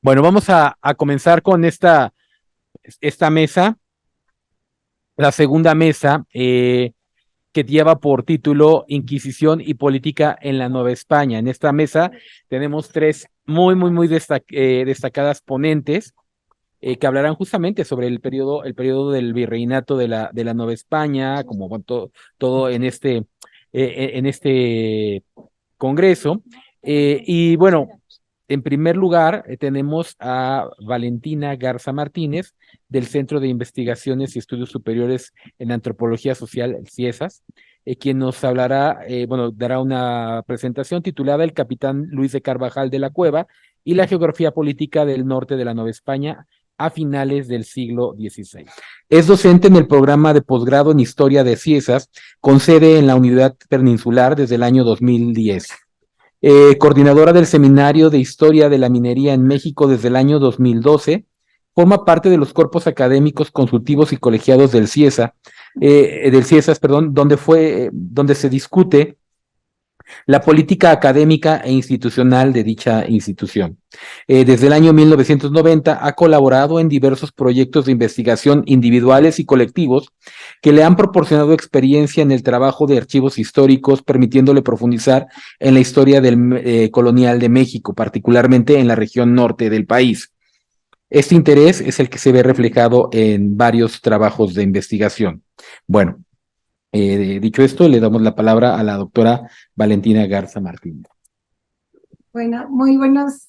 Bueno, vamos a comenzar con esta mesa, la segunda mesa, que lleva por título Inquisición y Política en la Nueva España. En esta mesa tenemos tres muy destacadas ponentes que hablarán justamente sobre el periodo del virreinato de la Nueva España, como todo en este congreso. Y bueno, en primer lugar, tenemos a Valentina Garza Martínez, del Centro de Investigaciones y Estudios Superiores en Antropología Social, el CIESAS, quien nos hablará, bueno, dará una presentación titulada El capitán Luis de Carvajal de la Cueva y la geografía política del norte de la Nueva España a finales del siglo XVI. Es docente en el programa de posgrado en Historia de CIESAS, con sede en la Unidad Peninsular desde el año 2010. Coordinadora del Seminario de Historia de la Minería en México desde el año 2012, forma parte de los cuerpos académicos consultivos y colegiados del CIESAS, perdón, donde se discute la política académica e institucional de dicha institución. Desde el año 1990 ha colaborado en diversos proyectos de investigación individuales y colectivos que le han proporcionado experiencia en el trabajo de archivos históricos, permitiéndole profundizar en la historia colonial de México, particularmente en la región norte del país. Este interés es el que se ve reflejado en varios trabajos de investigación. Bueno, dicho esto, le damos la palabra a la doctora Valentina Garza Martínez. Bueno, muy buenos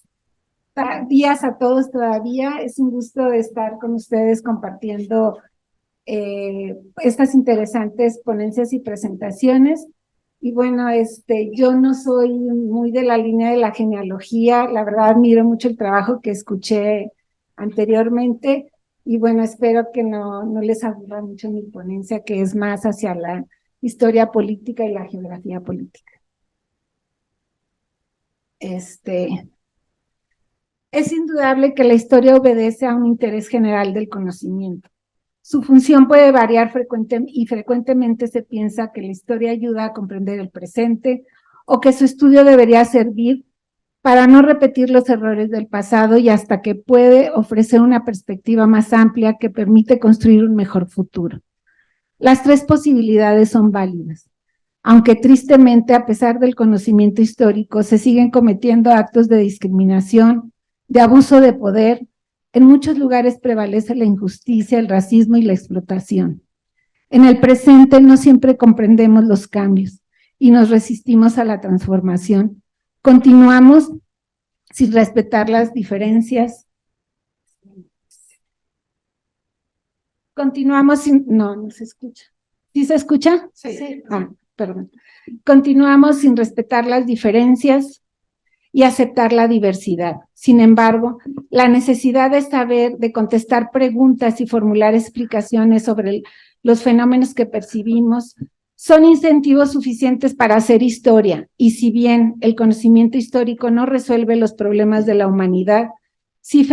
días a todos todavía. Es un gusto estar con ustedes compartiendo estas interesantes ponencias y presentaciones. Y bueno, yo no soy muy de la línea de la genealogía, la verdad admiro mucho el trabajo que escuché anteriormente y bueno, espero que no les aburra mucho mi ponencia, que es más hacia la historia política y la geografía política. Es indudable que la historia obedece a un interés general del conocimiento. Su función puede variar frecuentemente se piensa que la historia ayuda a comprender el presente o que su estudio debería servir para no repetir los errores del pasado y hasta que puede ofrecer una perspectiva más amplia que permite construir un mejor futuro. Las tres posibilidades son válidas, aunque tristemente, a pesar del conocimiento histórico, se siguen cometiendo actos de discriminación, de abuso de poder. En muchos lugares prevalece la injusticia, el racismo y la explotación. En el presente no siempre comprendemos los cambios y nos resistimos a la transformación. Continuamos sin respetar las diferencias. No se escucha. ¿Sí se escucha? Sí. Perdón. Continuamos sin respetar las diferencias y aceptar la diversidad. Sin embargo, la necesidad de saber, de contestar preguntas y formular explicaciones sobre los fenómenos que percibimos son incentivos suficientes para hacer historia, y si bien el conocimiento histórico no resuelve los problemas de la humanidad, sí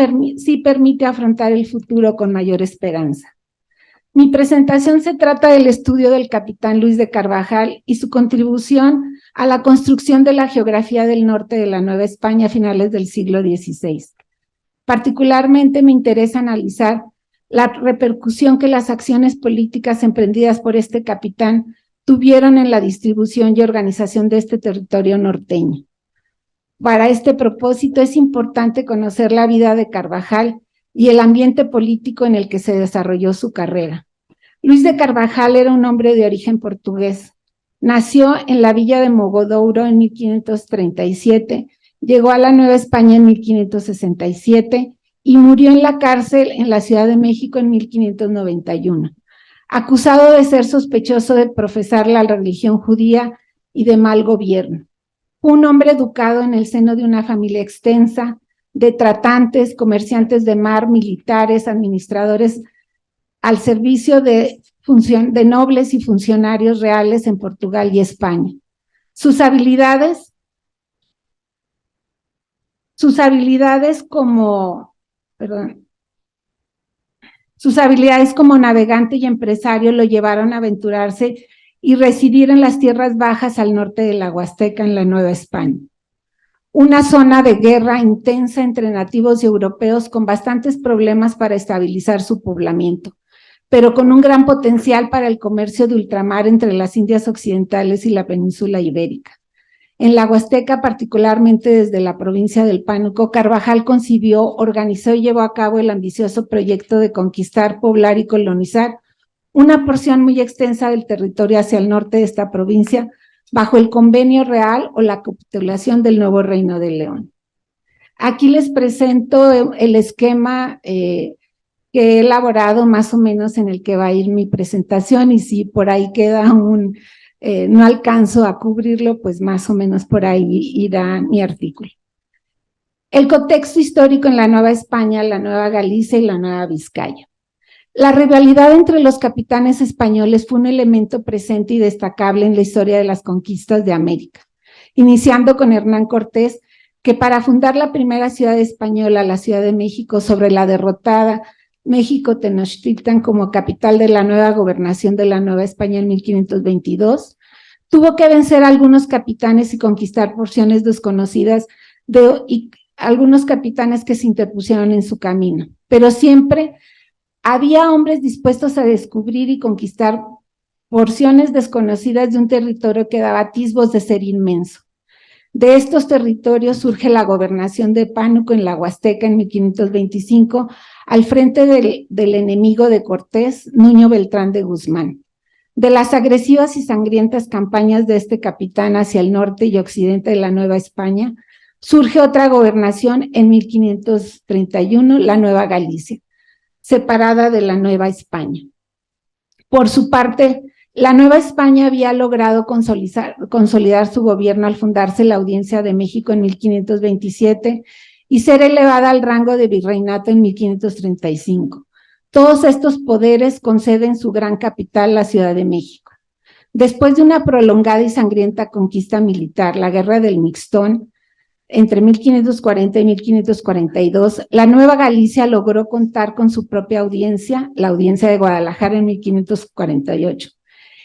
permite afrontar el futuro con mayor esperanza. Mi presentación se trata del estudio del capitán Luis de Carvajal y su contribución a la construcción de la geografía del norte de la Nueva España a finales del siglo XVI. Particularmente me interesa analizar la repercusión que las acciones políticas emprendidas por este capitán tuvieron en la distribución y organización de este territorio norteño. Para este propósito es importante conocer la vida de Carvajal y el ambiente político en el que se desarrolló su carrera. Luis de Carvajal era un hombre de origen portugués. Nació en la villa de Mogodouro en 1537, llegó a la Nueva España en 1567 y murió en la cárcel en la Ciudad de México en 1591, acusado de ser sospechoso de profesar la religión judía y de mal gobierno. Fue un hombre educado en el seno de una familia extensa, de tratantes, comerciantes de mar, militares, administradores al servicio de nobles y funcionarios reales en Portugal y España. Sus habilidades como navegante y empresario lo llevaron a aventurarse y residir en las tierras bajas al norte de la Huasteca en la Nueva España. una zona de guerra intensa entre nativos y europeos con bastantes problemas para estabilizar su poblamiento, pero con un gran potencial para el comercio de ultramar entre las Indias Occidentales y la península ibérica. En la Huasteca, particularmente desde la provincia del Pánuco, Carvajal concibió, organizó y llevó a cabo el ambicioso proyecto de conquistar, poblar y colonizar una porción muy extensa del territorio hacia el norte de esta provincia, bajo el Convenio Real o la capitulación del nuevo Reino de León. Aquí les presento el esquema que he elaborado más o menos en el que va a ir mi presentación, y si por ahí queda no alcanzo a cubrirlo, pues más o menos por ahí irá mi artículo. El contexto histórico en la Nueva España, la Nueva Galicia y la Nueva Vizcaya. La rivalidad entre los capitanes españoles fue un elemento presente y destacable en la historia de las conquistas de América, iniciando con Hernán Cortés, que para fundar la primera ciudad española, la Ciudad de México, sobre la derrotada México Tenochtitlan como capital de la nueva gobernación de la Nueva España en 1522, tuvo que vencer a algunos capitanes y conquistar porciones desconocidas y algunos capitanes que se interpusieron en su camino, pero siempre había hombres dispuestos a descubrir y conquistar porciones desconocidas de un territorio que daba atisbos de ser inmenso. De estos territorios surge la gobernación de Pánuco en la Huasteca en 1525, al frente del enemigo de Cortés, Nuño Beltrán de Guzmán. De las agresivas y sangrientas campañas de este capitán hacia el norte y occidente de la Nueva España, surge otra gobernación en 1531, la Nueva Galicia, separada de la Nueva España. Por su parte, la Nueva España había logrado consolidar su gobierno al fundarse la Audiencia de México en 1527 y ser elevada al rango de virreinato en 1535. Todos estos poderes conceden su gran capital, la Ciudad de México. Después de una prolongada y sangrienta conquista militar, la Guerra del Mixtón, entre 1540 y 1542, la Nueva Galicia logró contar con su propia audiencia, la Audiencia de Guadalajara en 1548.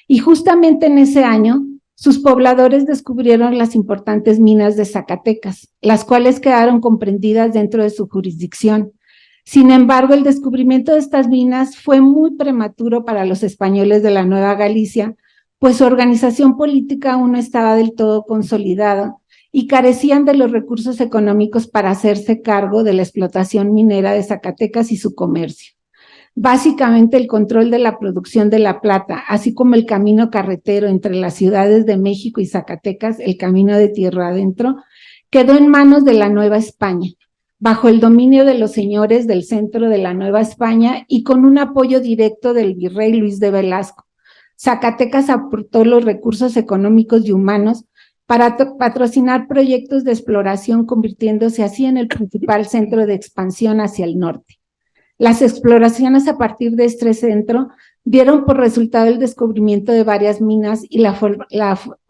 Y justamente en ese año, sus pobladores descubrieron las importantes minas de Zacatecas, las cuales quedaron comprendidas dentro de su jurisdicción. Sin embargo, el descubrimiento de estas minas fue muy prematuro para los españoles de la Nueva Galicia, pues su organización política aún no estaba del todo consolidada y carecían de los recursos económicos para hacerse cargo de la explotación minera de Zacatecas y su comercio. Básicamente el control de la producción de la plata, así como el camino carretero entre las ciudades de México y Zacatecas, el camino de tierra adentro, quedó en manos de la Nueva España, bajo el dominio de los señores del centro de la Nueva España y con un apoyo directo del virrey Luis de Velasco. Zacatecas aportó los recursos económicos y humanos para patrocinar proyectos de exploración, convirtiéndose así en el principal centro de expansión hacia el norte. Las exploraciones a partir de este centro dieron por resultado el descubrimiento de varias minas y la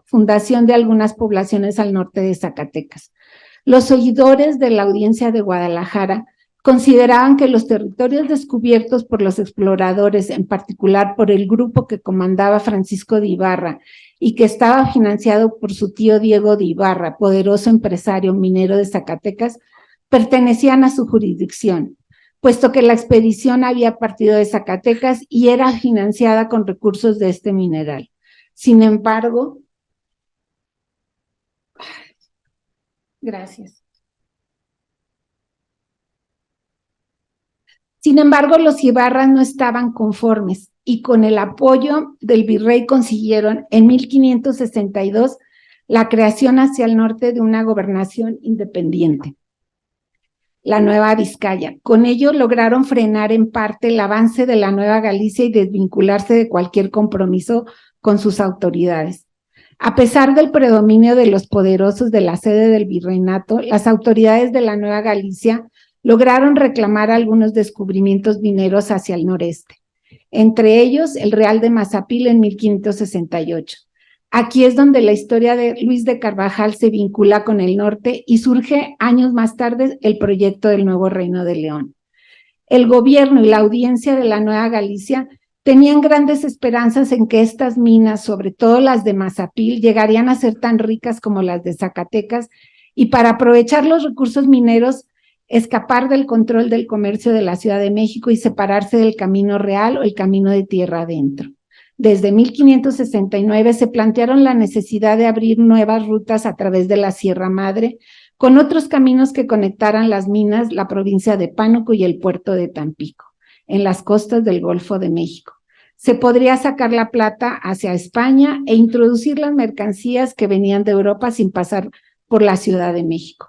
fundación de algunas poblaciones al norte de Zacatecas. Los oidores de la Audiencia de Guadalajara consideraban que los territorios descubiertos por los exploradores, en particular por el grupo que comandaba Francisco de Ibarra y que estaba financiado por su tío Diego de Ibarra, poderoso empresario minero de Zacatecas, pertenecían a su jurisdicción, puesto que la expedición había partido de Zacatecas y era financiada con recursos de este mineral. Sin embargo, gracias. Sin embargo, los Ibarras no estaban conformes y con el apoyo del virrey consiguieron en 1562 la creación hacia el norte de una gobernación independiente, la Nueva Vizcaya. Con ello lograron frenar en parte el avance de la Nueva Galicia y desvincularse de cualquier compromiso con sus autoridades. A pesar del predominio de los poderosos de la sede del virreinato, las autoridades de la Nueva Galicia lograron reclamar algunos descubrimientos mineros hacia el noreste, entre ellos el Real de Mazapil en 1568. Aquí es donde la historia de Luis de Carvajal se vincula con el norte y surge años más tarde el proyecto del nuevo Reino de León. El gobierno y la audiencia de la Nueva Galicia tenían grandes esperanzas en que estas minas, sobre todo las de Mazapil, llegarían a ser tan ricas como las de Zacatecas y para aprovechar los recursos mineros, escapar del control del comercio de la Ciudad de México y separarse del camino real o el camino de tierra adentro. Desde 1569 se plantearon la necesidad de abrir nuevas rutas a través de la Sierra Madre, con otros caminos que conectaran las minas, la provincia de Pánuco y el puerto de Tampico, en las costas del Golfo de México. Se podría sacar la plata hacia España e introducir las mercancías que venían de Europa sin pasar por la Ciudad de México.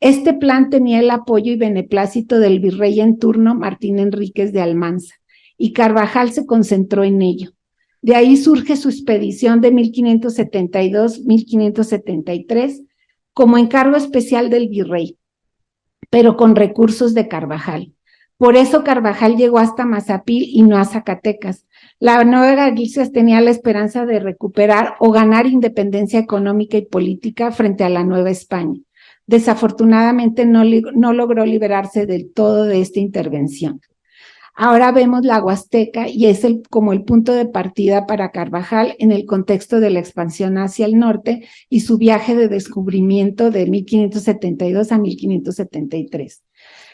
Este plan tenía el apoyo y beneplácito del virrey en turno Martín Enríquez de Almanza, y Carvajal se concentró en ello. De ahí surge su expedición de 1572-1573 como encargo especial del virrey, pero con recursos de Carvajal. Por eso Carvajal llegó hasta Mazapil y no a Zacatecas. La Nueva Galicia tenía la esperanza de recuperar o ganar independencia económica y política frente a la Nueva España. Desafortunadamente no logró liberarse del todo de esta intervención. Ahora vemos la Huasteca y es como el punto de partida para Carvajal en el contexto de la expansión hacia el norte y su viaje de descubrimiento de 1572 a 1573.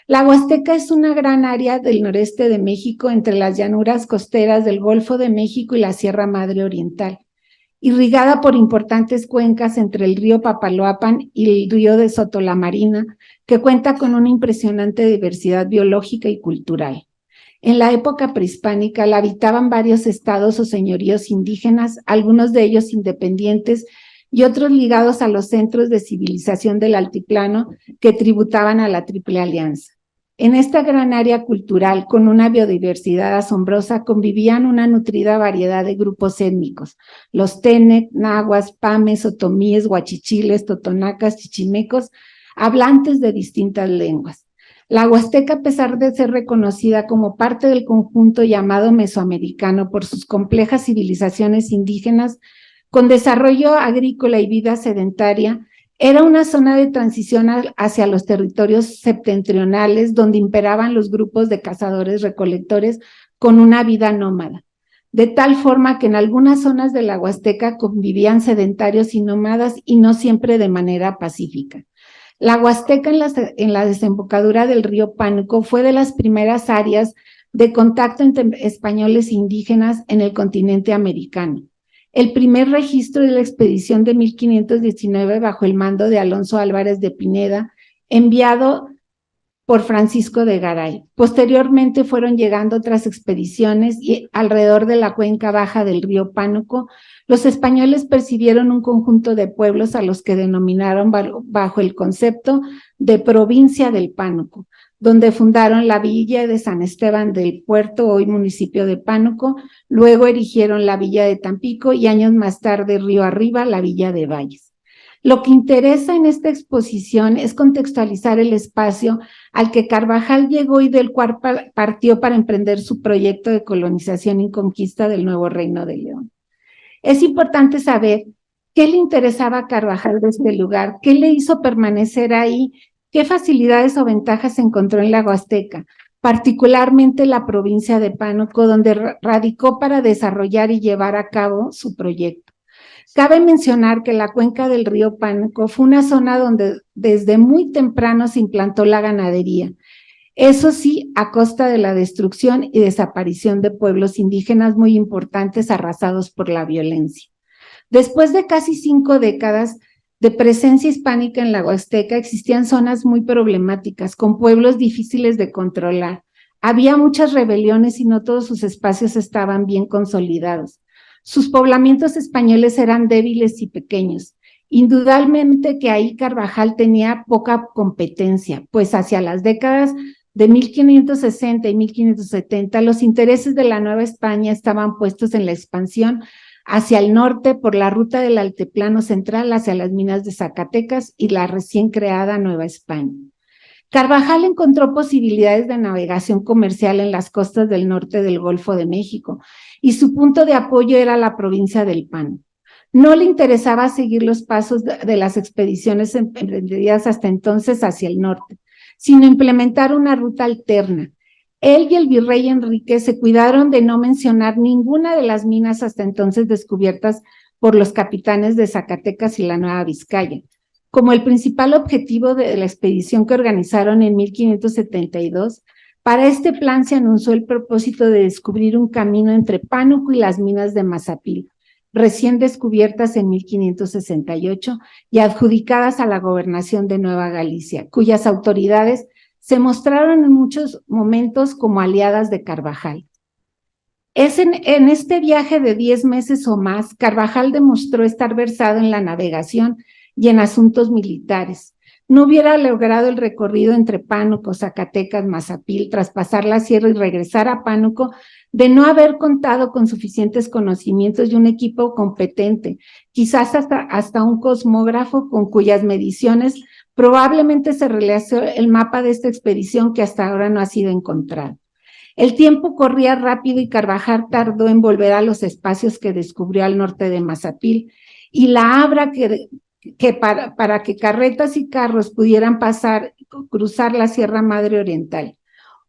La Huasteca es una gran área del noreste de México entre las llanuras costeras del Golfo de México y la Sierra Madre Oriental, irrigada por importantes cuencas entre el río Papaloapan y el río de Sotolamarina, que cuenta con una impresionante diversidad biológica y cultural. En la época prehispánica la habitaban varios estados o señoríos indígenas, algunos de ellos independientes y otros ligados a los centros de civilización del altiplano que tributaban a la Triple Alianza. En esta gran área cultural, con una biodiversidad asombrosa, convivían una nutrida variedad de grupos étnicos: los Tenec, Nahuas, Pames, Otomíes, Huachichiles, Totonacas, Chichimecos, hablantes de distintas lenguas. La Huasteca, a pesar de ser reconocida como parte del conjunto llamado mesoamericano por sus complejas civilizaciones indígenas, con desarrollo agrícola y vida sedentaria, era una zona de transición hacia los territorios septentrionales donde imperaban los grupos de cazadores-recolectores con una vida nómada, de tal forma que en algunas zonas de la Huasteca convivían sedentarios y nómadas y no siempre de manera pacífica. La Huasteca en la desembocadura del río Pánuco fue de las primeras áreas de contacto entre españoles e indígenas en el continente americano. El primer registro de la expedición de 1519 bajo el mando de Alonso Álvarez de Pineda, enviado por Francisco de Garay. Posteriormente fueron llegando otras expediciones y alrededor de la cuenca baja del río Pánuco, los españoles percibieron un conjunto de pueblos a los que denominaron bajo el concepto de provincia del Pánuco, donde fundaron la villa de San Esteban del Puerto, hoy municipio de Pánuco, luego erigieron la villa de Tampico y años más tarde, río arriba, la villa de Valles. Lo que interesa en esta exposición es contextualizar el espacio al que Carvajal llegó y del cual partió para emprender su proyecto de colonización y conquista del nuevo Reino de León. Es importante saber qué le interesaba a Carvajal de este lugar, qué le hizo permanecer ahí, qué facilidades o ventajas encontró en la Huasteca, particularmente la provincia de Pánuco, donde radicó para desarrollar y llevar a cabo su proyecto. Cabe mencionar que la cuenca del río Pánuco fue una zona donde desde muy temprano se implantó la ganadería, eso sí, a costa de la destrucción y desaparición de pueblos indígenas muy importantes arrasados por la violencia. Después de casi 5 décadas de presencia hispánica en la Huasteca, existían zonas muy problemáticas, con pueblos difíciles de controlar. Había muchas rebeliones y no todos sus espacios estaban bien consolidados. Sus poblamientos españoles eran débiles y pequeños. Indudablemente que ahí Carvajal tenía poca competencia, pues hacia las décadas de 1560 y 1570, los intereses de la Nueva España estaban puestos en la expansión hacia el norte por la ruta del Altiplano Central hacia las minas de Zacatecas y la recién creada Nueva España. Carvajal encontró posibilidades de navegación comercial en las costas del norte del Golfo de México y su punto de apoyo era la provincia del Pánuco. No le interesaba seguir los pasos de las expediciones emprendidas hasta entonces hacia el norte, sino implementar una ruta alterna. Él y el virrey Enrique se cuidaron de no mencionar ninguna de las minas hasta entonces descubiertas por los capitanes de Zacatecas y la Nueva Vizcaya, como el principal objetivo de la expedición que organizaron en 1572. Para este plan se anunció el propósito de descubrir un camino entre Pánuco y las minas de Mazapil, recién descubiertas en 1568 y adjudicadas a la gobernación de Nueva Galicia, cuyas autoridades se mostraron en muchos momentos como aliadas de Carvajal. Es en este viaje de 10 meses o más, Carvajal demostró estar versado en la navegación y en asuntos militares. No hubiera logrado el recorrido entre Pánuco, Zacatecas, Mazapil, traspasar la sierra y regresar a Pánuco de no haber contado con suficientes conocimientos y un equipo competente, quizás hasta un cosmógrafo con cuyas mediciones probablemente se realizó el mapa de esta expedición que hasta ahora no ha sido encontrado. El tiempo corría rápido y Carvajal tardó en volver a los espacios que descubrió al norte de Mazapil, y la abra para que carretas y carros pudieran cruzar la Sierra Madre Oriental.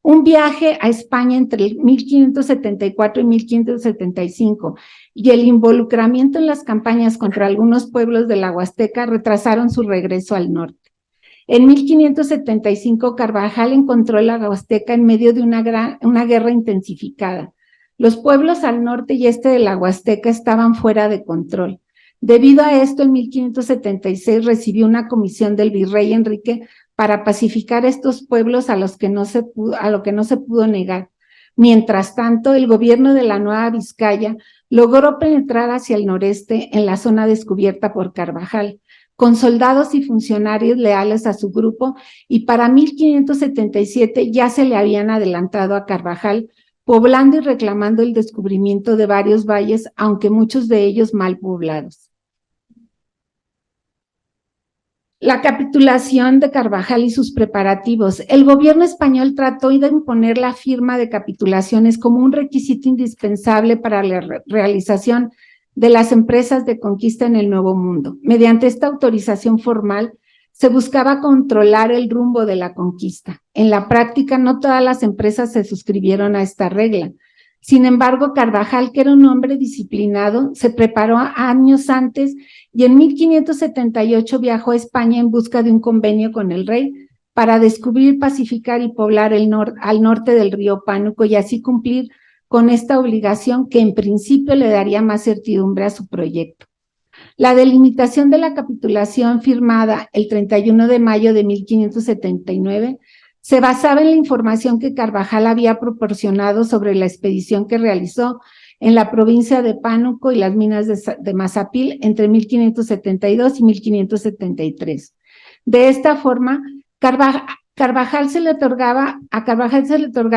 Un viaje a España entre 1574 y 1575 y el involucramiento en las campañas contra algunos pueblos de la Huasteca retrasaron su regreso al norte. En 1575, Carvajal encontró la Huasteca en medio de una guerra intensificada. Los pueblos al norte y este de la Huasteca estaban fuera de control. Debido a esto, en 1576 recibió una comisión del virrey Enrique para pacificar estos pueblos a lo que no se pudo negar. Mientras tanto, el gobierno de la Nueva Vizcaya logró penetrar hacia el noreste en la zona descubierta por Carvajal, con soldados y funcionarios leales a su grupo, y para 1577 ya se le habían adelantado a Carvajal, poblando y reclamando el descubrimiento de varios valles, aunque muchos de ellos mal poblados. La capitulación de Carvajal y sus preparativos. El gobierno español trató de imponer la firma de capitulaciones como un requisito indispensable para la realización de las empresas de conquista en el Nuevo Mundo. Mediante esta autorización formal, se buscaba controlar el rumbo de la conquista. En la práctica, no todas las empresas se suscribieron a esta regla. Sin embargo, Carvajal, que era un hombre disciplinado, se preparó años antes y en 1578 viajó a España en busca de un convenio con el rey para descubrir, pacificar y poblar al norte del río Pánuco y así cumplir con esta obligación que en principio le daría más certidumbre a su proyecto. La delimitación de la capitulación firmada el 31 de mayo de 1579 se basaba en la información que Carvajal había proporcionado sobre la expedición que realizó en la provincia de Pánuco y las minas de Mazapil entre 1572 y 1573. De esta forma, a Carvajal se le otorgaba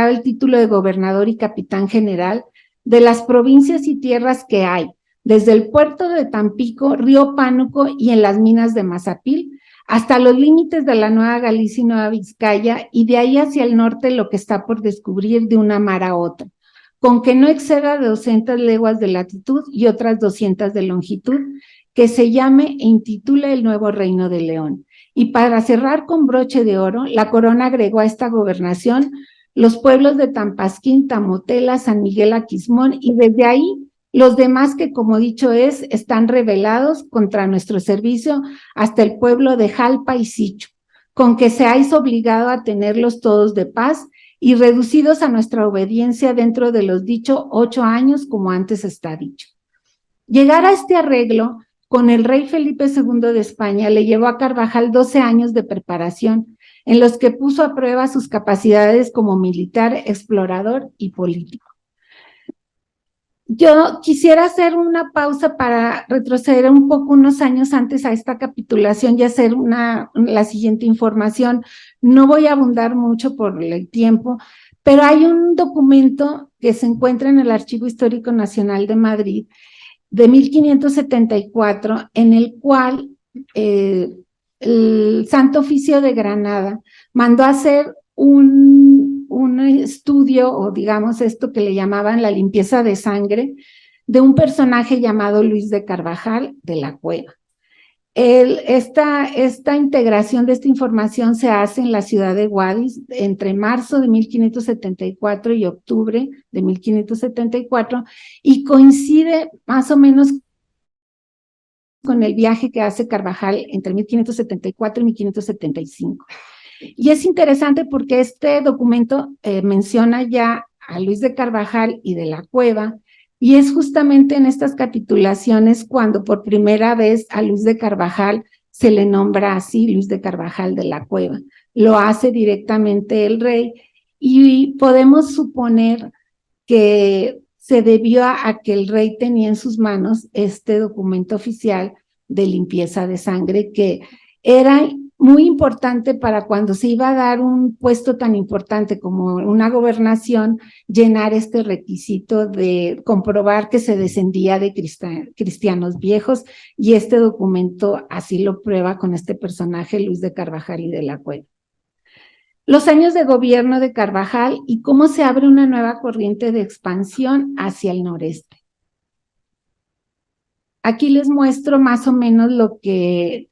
el título de gobernador y capitán general de las provincias y tierras que hay, desde el puerto de Tampico, río Pánuco y en las minas de Mazapil, hasta los límites de la Nueva Galicia y Nueva Vizcaya, y de ahí hacia el norte lo que está por descubrir de una mar a otra, con que no exceda de 200 leguas de latitud y otras 200 de longitud, que se llame e intitule el Nuevo Reino de León. Y para cerrar con broche de oro, la corona agregó a esta gobernación los pueblos de Tampasquín, Tamotela, San Miguel Aquismón, y desde ahí los demás que, como dicho están rebelados contra nuestro servicio hasta el pueblo de Jalpa y Sicho, con que seáis obligado a tenerlos todos de paz y reducidos a nuestra obediencia dentro de los dichos 8 años, como antes está dicho. Llegar a este arreglo con el rey Felipe II de España le llevó a Carvajal 12 años de preparación, en los que puso a prueba sus capacidades como militar, explorador y político. Yo quisiera hacer una pausa para retroceder un poco unos años antes a esta capitulación y hacer la siguiente información. No voy a abundar mucho por el tiempo, pero hay un documento que se encuentra en el Archivo Histórico Nacional de Madrid de 1574, en el cual el Santo Oficio de Granada mandó hacer un estudio, o digamos esto que le llamaban la limpieza de sangre, de un personaje llamado Luis de Carvajal de la Cueva. Esta integración de esta información se hace en la ciudad de Guadix entre marzo de 1574 y octubre de 1574, y coincide más o menos con el viaje que hace Carvajal entre 1574 y 1575. Y es interesante porque este documento menciona ya a Luis de Carvajal y de la Cueva, y es justamente en estas capitulaciones cuando por primera vez a Luis de Carvajal se le nombra así, Luis de Carvajal de la Cueva. Lo hace directamente el rey, y podemos suponer que se debió a que el rey tenía en sus manos este documento oficial de limpieza de sangre, que era muy importante para cuando se iba a dar un puesto tan importante como una gobernación, llenar este requisito de comprobar que se descendía de cristianos viejos, y este documento así lo prueba con este personaje, Luis de Carvajal y de la Cueva. Los años de gobierno de Carvajal y cómo se abre una nueva corriente de expansión hacia el noreste. Aquí les muestro más o menos lo que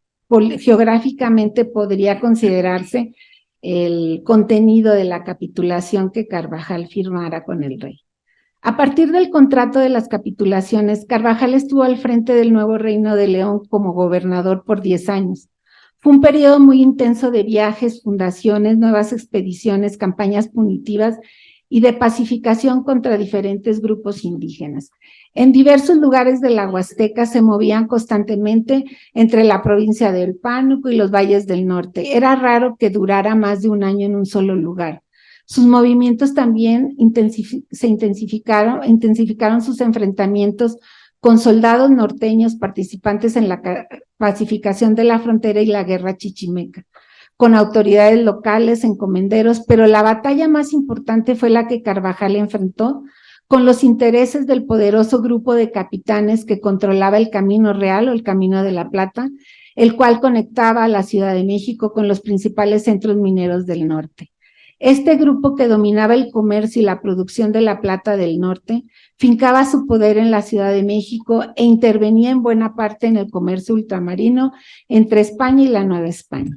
geográficamente podría considerarse el contenido de la capitulación que Carvajal firmara con el rey. A partir del contrato de las capitulaciones, Carvajal estuvo al frente del nuevo Reino de León como gobernador por 10 años. Fue un periodo muy intenso de viajes, fundaciones, nuevas expediciones, campañas punitivas y de pacificación contra diferentes grupos indígenas. En diversos lugares de la Huasteca se movían constantemente entre la provincia del Pánuco y los valles del norte. Era raro que durara más de un año en un solo lugar. Sus movimientos también intensificaron sus enfrentamientos con soldados norteños participantes en la pacificación de la frontera y la guerra chichimeca, con autoridades locales, encomenderos, pero la batalla más importante fue la que Carvajal enfrentó con los intereses del poderoso grupo de capitanes que controlaba el Camino Real o el Camino de la Plata, el cual conectaba a la Ciudad de México con los principales centros mineros del norte. Este grupo, que dominaba el comercio y la producción de la plata del norte, fincaba su poder en la Ciudad de México e intervenía en buena parte en el comercio ultramarino entre España y la Nueva España.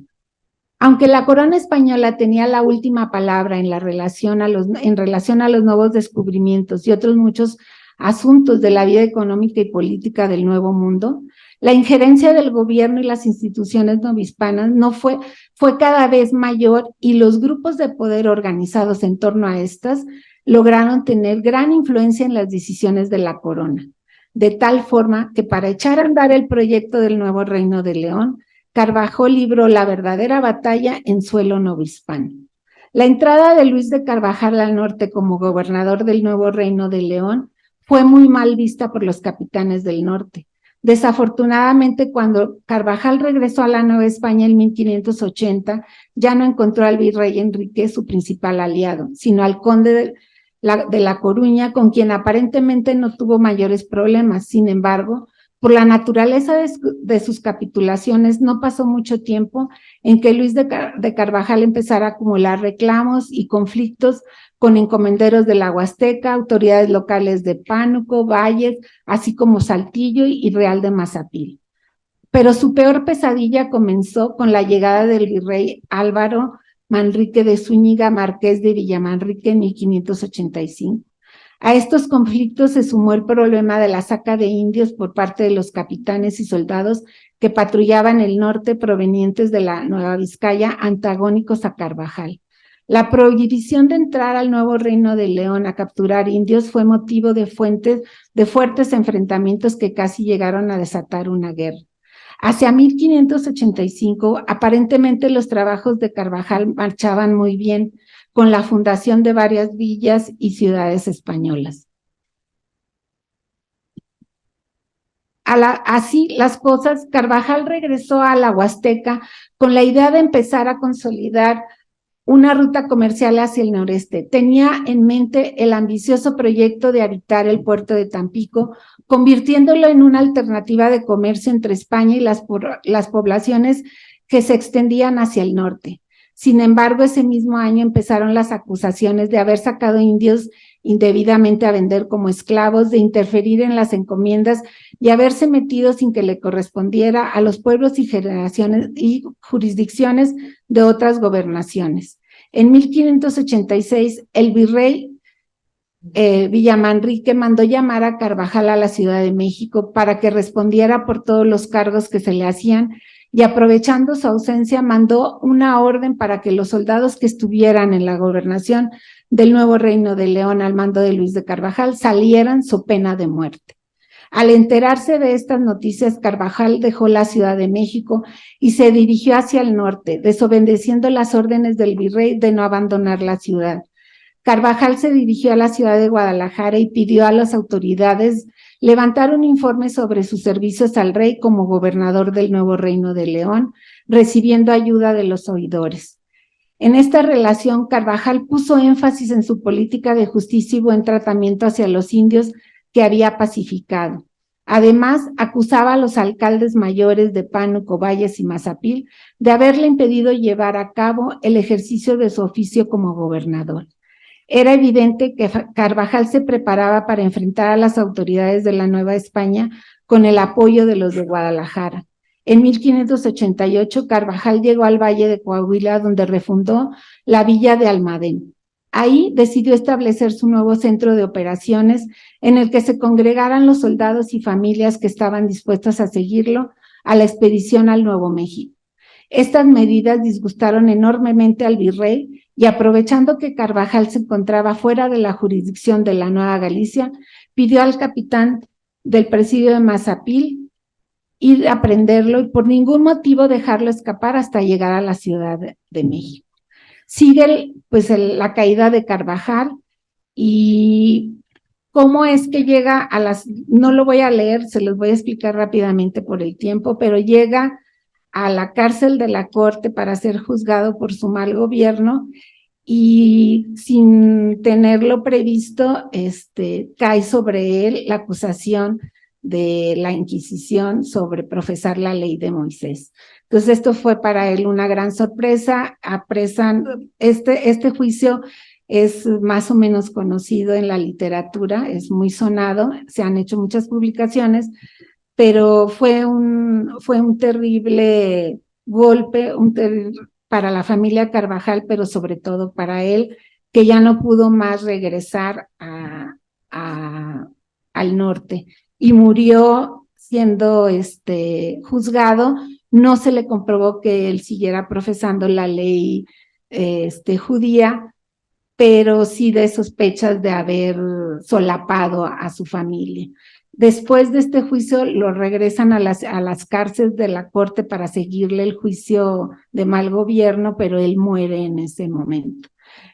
Aunque la corona española tenía la última palabra en relación a los nuevos descubrimientos y otros muchos asuntos de la vida económica y política del Nuevo Mundo, la injerencia del gobierno y las instituciones novohispanas fue cada vez mayor, y los grupos de poder organizados en torno a estas lograron tener gran influencia en las decisiones de la corona, de tal forma que para echar a andar el proyecto del nuevo Reino de León, Carvajal libró la verdadera batalla en suelo novohispano. La entrada de Luis de Carvajal al norte como gobernador del nuevo Reino de León fue muy mal vista por los capitanes del norte. Desafortunadamente, cuando Carvajal regresó a la Nueva España en 1580, ya no encontró al virrey Enrique, su principal aliado, sino al conde de la Coruña, con quien aparentemente no tuvo mayores problemas. Sin embargo, por la naturaleza de sus capitulaciones, no pasó mucho tiempo en que Luis de Carvajal empezara a acumular reclamos y conflictos con encomenderos de la Huasteca, autoridades locales de Pánuco, Valles, así como Saltillo y Real de Mazapil. Pero su peor pesadilla comenzó con la llegada del virrey Álvaro Manrique de Zúñiga, marqués de Villamanrique, en 1585. A estos conflictos se sumó el problema de la saca de indios por parte de los capitanes y soldados que patrullaban el norte provenientes de la Nueva Vizcaya, antagónicos a Carvajal. La prohibición de entrar al nuevo Reino de León a capturar indios fue motivo de fuertes enfrentamientos que casi llegaron a desatar una guerra. Hacia 1585, aparentemente los trabajos de Carvajal marchaban muy bien, con la fundación de varias villas y ciudades españolas. Así las cosas, Carvajal regresó a la Huasteca con la idea de empezar a consolidar una ruta comercial hacia el noreste. Tenía en mente el ambicioso proyecto de habitar el puerto de Tampico, convirtiéndolo en una alternativa de comercio entre España y las poblaciones que se extendían hacia el norte. Sin embargo, ese mismo año empezaron las acusaciones de haber sacado indios indebidamente a vender como esclavos, de interferir en las encomiendas y haberse metido sin que le correspondiera a los pueblos y generaciones y jurisdicciones de otras gobernaciones. En 1586, el virrey Villamanrique mandó llamar a Carvajal a la Ciudad de México para que respondiera por todos los cargos que se le hacían y aprovechando su ausencia mandó una orden para que los soldados que estuvieran en la gobernación del nuevo Reino de León al mando de Luis de Carvajal salieran so pena de muerte. Al enterarse de estas noticias, Carvajal dejó la Ciudad de México y se dirigió hacia el norte, desobedeciendo las órdenes del virrey de no abandonar la ciudad. Carvajal se dirigió a la ciudad de Guadalajara y pidió a las autoridades levantar un informe sobre sus servicios al rey como gobernador del nuevo Reino de León, recibiendo ayuda de los oidores. En esta relación, Carvajal puso énfasis en su política de justicia y buen tratamiento hacia los indios que había pacificado. Además, acusaba a los alcaldes mayores de Pánuco, Valles y Mazapil de haberle impedido llevar a cabo el ejercicio de su oficio como gobernador. Era evidente que Carvajal se preparaba para enfrentar a las autoridades de la Nueva España con el apoyo de los de Guadalajara. En 1588, Carvajal llegó al Valle de Coahuila, donde refundó la villa de Almadén. Ahí decidió establecer su nuevo centro de operaciones en el que se congregaran los soldados y familias que estaban dispuestos a seguirlo a la expedición al Nuevo México. Estas medidas disgustaron enormemente al virrey y aprovechando que Carvajal se encontraba fuera de la jurisdicción de la Nueva Galicia, pidió al capitán del presidio de Mazapil ir a prenderlo y por ningún motivo dejarlo escapar hasta llegar a la Ciudad de México. Sigue la caída de Carvajal y cómo es que llega a las, no lo voy a leer, se los voy a explicar rápidamente por el tiempo, pero llega a la cárcel de la corte para ser juzgado por su mal gobierno y sin tenerlo previsto, cae sobre él la acusación de la Inquisición sobre profesar la ley de Moisés. Entonces esto fue para él una gran sorpresa, apresan, este juicio es más o menos conocido en la literatura, es muy sonado, se han hecho muchas publicaciones, pero fue un terrible golpe, para la familia Carvajal, pero sobre todo para él, que ya no pudo más regresar al norte y murió siendo juzgado. No se le comprobó que él siguiera profesando la ley judía, pero sí de sospechas de haber solapado a su familia. Después de este juicio lo regresan a las cárceles de la corte para seguirle el juicio de mal gobierno, pero él muere en ese momento.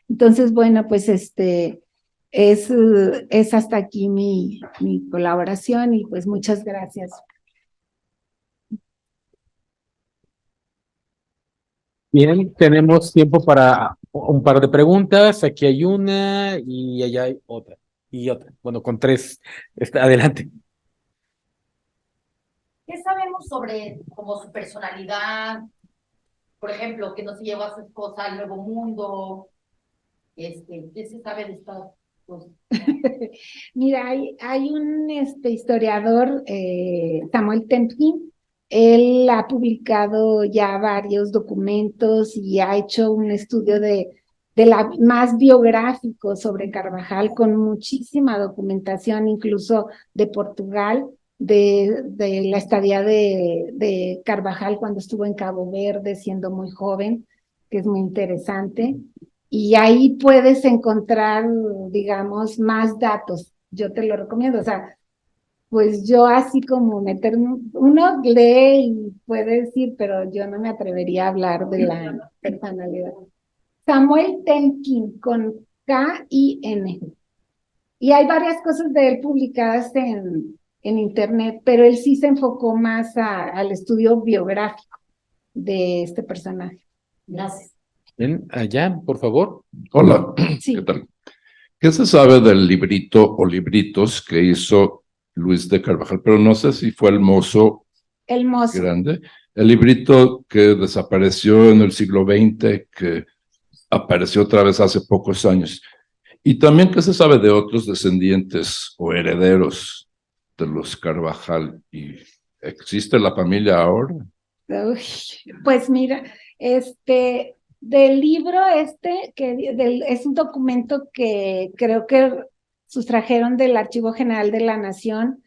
Entonces, bueno, pues es hasta aquí mi colaboración y pues muchas gracias. Bien, tenemos tiempo para un par de preguntas. Aquí hay una y allá hay otra. Y otra. Bueno, con tres. Adelante. ¿Qué sabemos sobre como su personalidad? Por ejemplo, que no se llevó a su esposa al Nuevo Mundo. ¿Qué se sabe de estas cosas? Mira, hay un historiador, Samuel Templin. Él ha publicado ya varios documentos y ha hecho un estudio más biográfico sobre Carvajal, con muchísima documentación, incluso de Portugal, de la estadía de Carvajal cuando estuvo en Cabo Verde, siendo muy joven, que es muy interesante. Y ahí puedes encontrar, digamos, más datos. Yo te lo recomiendo. O sea, pues yo así como uno lee y puede decir, pero yo no me atrevería a hablar de la personalidad. Samuel Temkin, con K-I-N. Y hay varias cosas de él publicadas en internet, pero él sí se enfocó más al estudio biográfico de este personaje. Gracias. Ven allá, por favor. Hola, Sí. ¿qué tal? ¿Qué se sabe del librito o libritos que hizo Luis de Carvajal? Pero no sé si fue el mozo El mozo. grande. El librito que desapareció en el siglo XX, que apareció otra vez hace pocos años. Y también, ¿qué se sabe de otros descendientes o herederos de los Carvajal? ¿Y existe la familia ahora? Uy, pues mira, del libro es un documento que creo que sustrajeron del Archivo General de la Nación,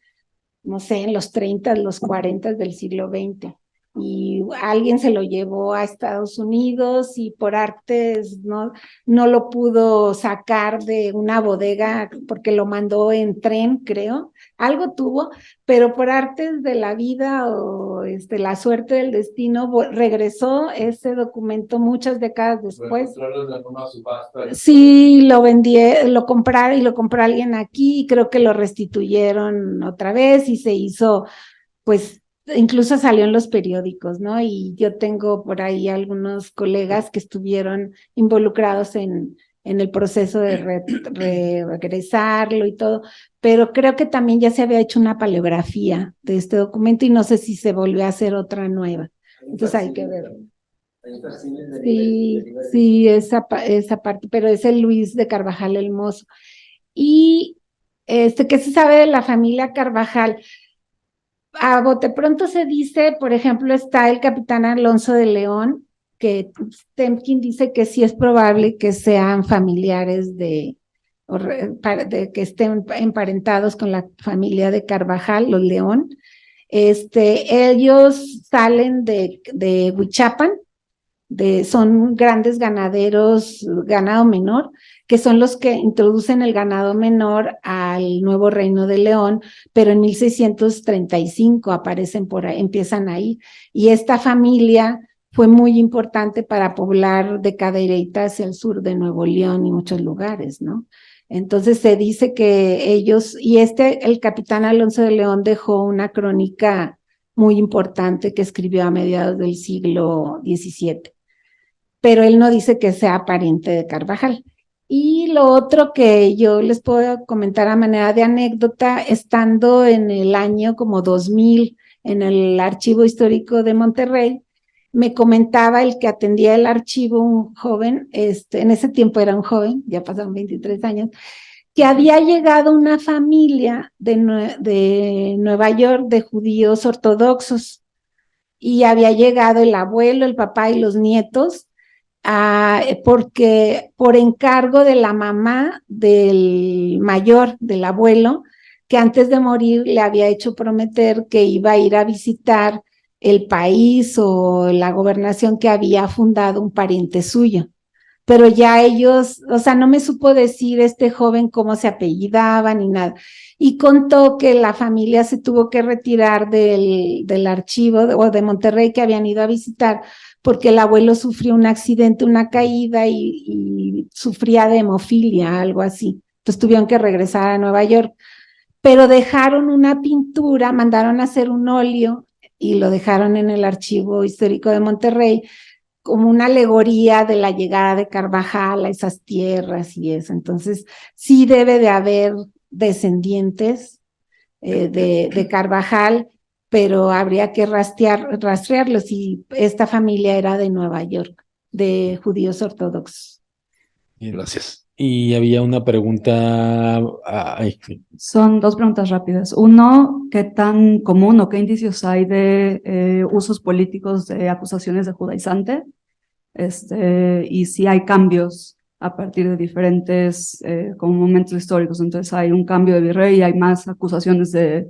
no sé, en los 30, los 40 del siglo XX. Y alguien se lo llevó a Estados Unidos y por artes no lo pudo sacar de una bodega porque lo mandó en tren, creo. Algo tuvo, pero por artes de la vida o la suerte del destino, regresó ese documento muchas décadas después. Sí, lo compraron y lo compró alguien aquí y creo que lo restituyeron otra vez y se hizo, pues, incluso salió en los periódicos, ¿no? Y yo tengo por ahí algunos colegas que estuvieron involucrados en el proceso de regresarlo y todo, pero creo que también ya se había hecho una paleografía de este documento y no sé si se volvió a hacer otra nueva. Entonces hay que ver. Sí, esa parte, pero es el Luis de Carvajal el Mozo. Y ¿qué se sabe de la familia Carvajal? A bote pronto se dice, por ejemplo, está el capitán Alonso de León, que Temkin dice que sí es probable que sean familiares de que estén emparentados con la familia de Carvajal, los León. Ellos salen de Huichapan, son grandes ganaderos, ganado menor, que son los que introducen el ganado menor al nuevo Reino de León, pero en 1635 aparecen por ahí, empiezan ahí, y esta familia fue muy importante para poblar de Cadereyta hacia el sur de Nuevo León y muchos lugares, ¿no? Entonces se dice que ellos, y el capitán Alonso de León dejó una crónica muy importante que escribió a mediados del siglo XVII, pero él no dice que sea pariente de Carvajal. Y lo otro que yo les puedo comentar a manera de anécdota, estando en el año como 2000 en el Archivo Histórico de Monterrey, me comentaba el que atendía el archivo, un joven, en ese tiempo era un joven, ya pasaron 23 años, que había llegado una familia de Nueva York de judíos ortodoxos, y había llegado el abuelo, el papá y los nietos, porque por encargo de la mamá del mayor, del abuelo, que antes de morir le había hecho prometer que iba a ir a visitar el país o la gobernación que había fundado un pariente suyo. Pero ya ellos, o sea, no me supo decir este joven cómo se apellidaba ni nada. Y contó que la familia se tuvo que retirar del archivo o de Monterrey que habían ido a visitar, porque el abuelo sufrió un accidente, una caída y sufría de hemofilia, algo así. Entonces tuvieron que regresar a Nueva York. Pero dejaron una pintura, mandaron a hacer un óleo y lo dejaron en el Archivo Histórico de Monterrey como una alegoría de la llegada de Carvajal a esas tierras y eso. Entonces, sí debe de haber descendientes de Carvajal, pero habría que rastrearlos, y esta familia era de Nueva York, de judíos ortodoxos. Gracias. Y había una pregunta. Son dos preguntas rápidas. Uno, ¿qué tan común o qué indicios hay de usos políticos de acusaciones de judaizante? Y si hay cambios a partir de diferentes como momentos históricos. Entonces hay un cambio de virrey y hay más acusaciones de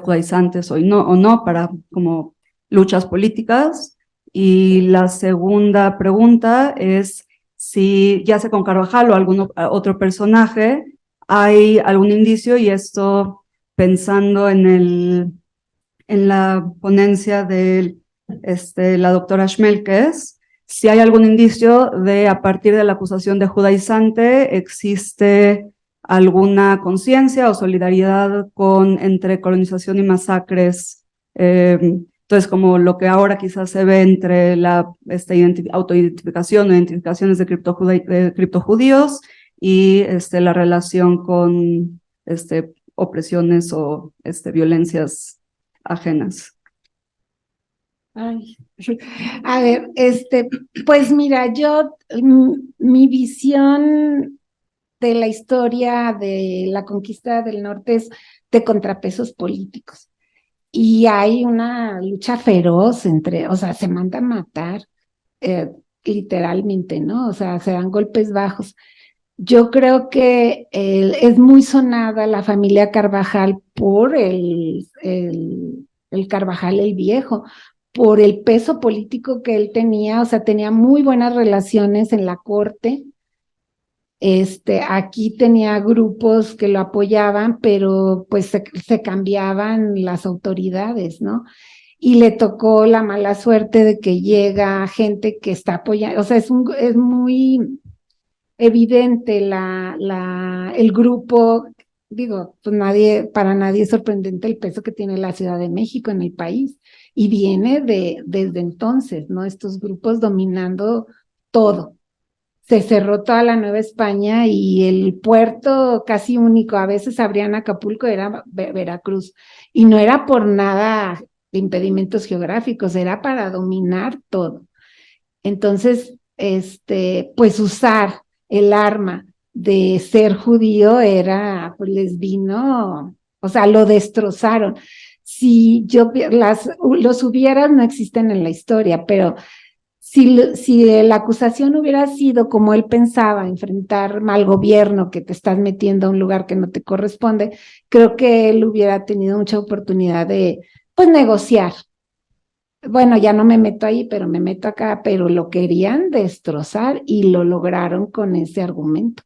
judaizantes o no para como luchas políticas. Y la segunda pregunta es si ya sea con Carvajal o algún otro personaje hay algún indicio, y esto pensando en la ponencia de la doctora Schmelkes, si hay algún indicio de a partir de la acusación de judaizante existe alguna conciencia o solidaridad entre colonización y masacres, entonces como lo que ahora quizás se ve entre la autoidentificación o identificaciones de criptojudíos y la relación con opresiones o violencias ajenas. Ay, a ver, pues mira, mi visión de la historia de la conquista del norte es de contrapesos políticos. Y hay una lucha feroz o sea, se mandan a matar, literalmente, ¿no? O sea, se dan golpes bajos. Yo creo que es muy sonada la familia Carvajal por el Carvajal el Viejo, por el peso político que él tenía, o sea, tenía muy buenas relaciones en la corte. Aquí tenía grupos que lo apoyaban, pero pues se cambiaban las autoridades, ¿no? Y le tocó la mala suerte de que llega gente que está apoyando, o sea, es muy evidente el grupo, digo, pues para nadie es sorprendente el peso que tiene la Ciudad de México en el país, y viene desde entonces, ¿no? Estos grupos dominando todo. Se cerró toda la Nueva España y el puerto casi único, a veces abrían Acapulco, era Veracruz, y no era por nada de impedimentos geográficos, era para dominar todo. Entonces, pues usar el arma de ser judío pues les vino, o sea, lo destrozaron. Si los hubieras no existen en la historia, pero si la acusación hubiera sido como él pensaba, enfrentar mal gobierno, que te estás metiendo a un lugar que no te corresponde, creo que él hubiera tenido mucha oportunidad de, pues, negociar. Bueno, ya no me meto ahí, pero me meto acá, pero lo querían destrozar y lo lograron con ese argumento.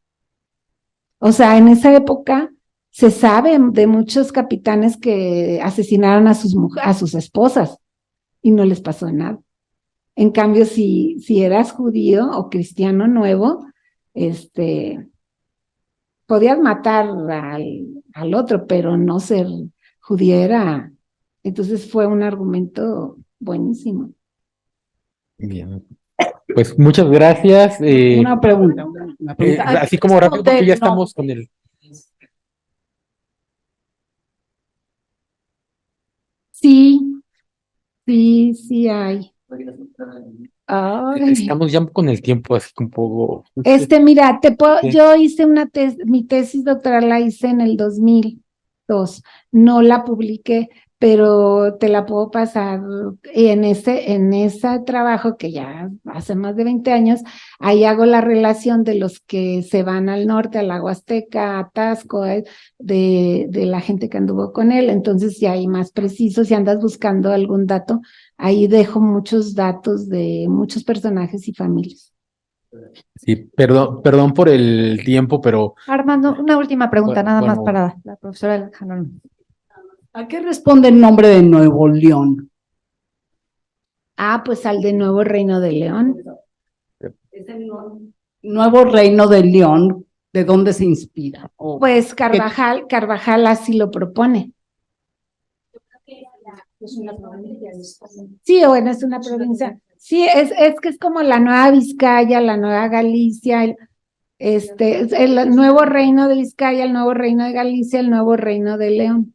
O sea, en esa época se sabe de muchos capitanes que asesinaron a sus esposas y no les pasó nada. En cambio, si eras judío o cristiano nuevo, podías matar al otro, pero no ser judío era. Entonces fue un argumento buenísimo. Bien. Pues muchas gracias. Una pregunta. Así como rápido, porque ya estamos con el. Sí, sí hay. Ay. Estamos ya con el tiempo así un poco. Mira, Sí. yo hice mi tesis doctoral la hice en el 2002, no la publiqué, pero te la puedo pasar en ese trabajo que ya hace más de 20 años, ahí hago la relación de los que se van al norte, al lago Azteca, a Taxco, de la gente que anduvo con él, entonces ya hay más preciso, si andas buscando algún dato, ahí dejo muchos datos de muchos personajes y familias. Sí, perdón por el tiempo, pero Armando, una última pregunta, nada más bueno, para la profesora Hannon. ¿A qué responde el nombre de Nuevo León? Ah, pues al de Nuevo Reino de León. Es el nuevo Reino de León, ¿de dónde se inspira? Pues Carvajal así lo propone. Sí, bueno, es una provincia. Sí, es que es como la Nueva Vizcaya, la Nueva Galicia, el nuevo reino de Vizcaya, el nuevo reino de Galicia, el nuevo reino de León.